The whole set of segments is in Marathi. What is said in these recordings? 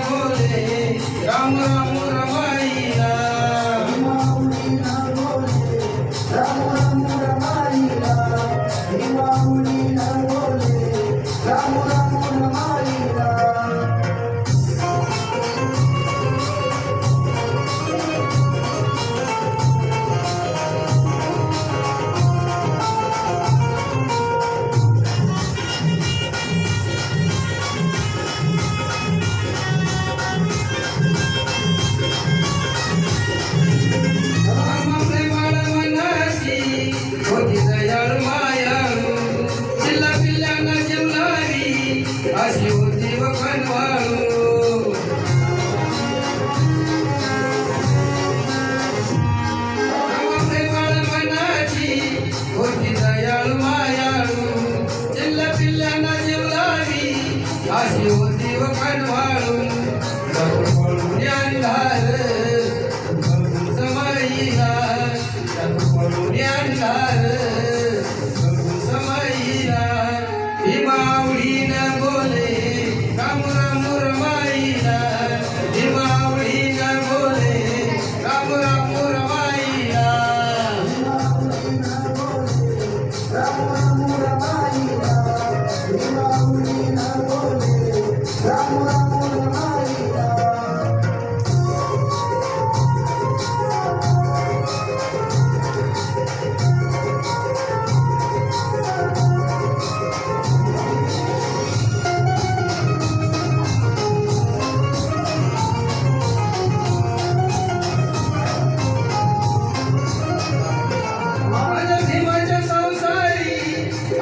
बोले राम राम रमाईला भीमाऊलीला बोले राम राम रमाईला भीमाऊलीला बोले राम राम रमाईला अशी होती व कनवाळू प्रेमाळ मनाची होती दयाळू मायाळू चिल्ला पिल्ल्यांना जिवलावी अशी होती व कनवाळू पळून अंधार समाईला पळून अंधार समाईला भीमाऊलीन बोले राम राम रमाईला भीमाऊलीन बोले राम राम रमाईला भीमाऊलीला बोले राम राम रमाईला भीमाऊलीला बोले राम राम रमाईला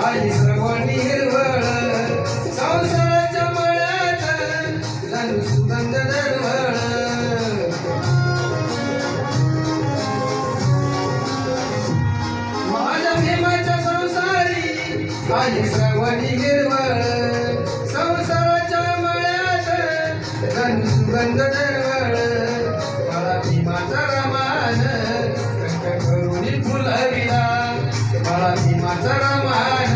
आली श्रवणी हिरवळ संसाराच्या मळ्यात जणू सुगंध दरवळ माझ्या भीमाच्या संसारी आली श्रवणी हिरवळ संसाराच्या मळ्यात जणू सुगंध दरवळ मला भीमाचा रमान कंठ करून फुलविला मला भीमाचा रमान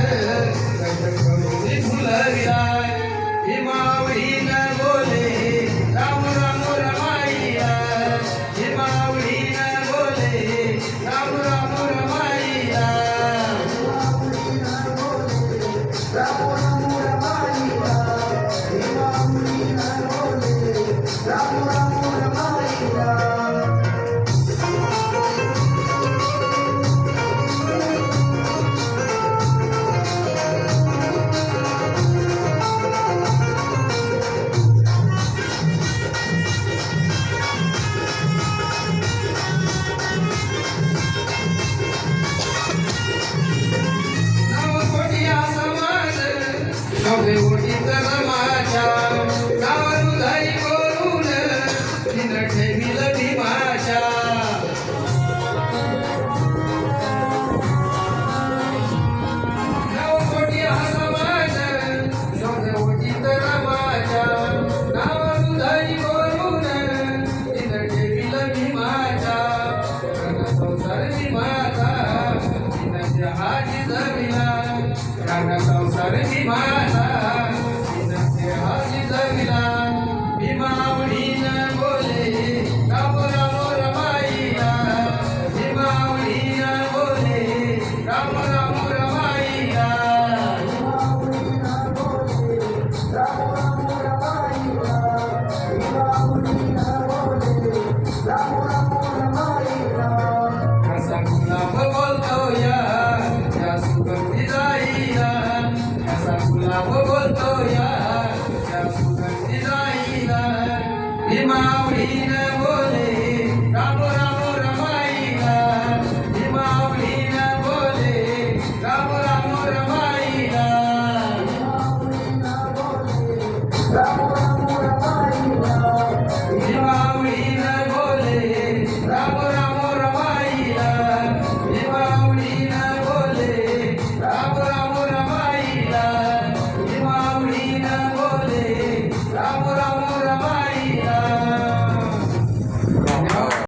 भीमाऊलीन बोले राम राम रमाईला भीमाऊलीन बोले राम राम रमाईला भीमाऊलीला बोले राम राम रमाईला भीमाऊलीला बोले राम राम रमाईला शोभे ओटी रमाच्या नावर उधारी करून तिनं ठेविल भीमाच्या नवकोटी हा समाज शोभे ओटी रमाच्या नावर उधारी करून तिनं ठेविल भीमाच्या संसार भीमाचा तिनं जहाजी जमिला संसार भीमाचा जमिला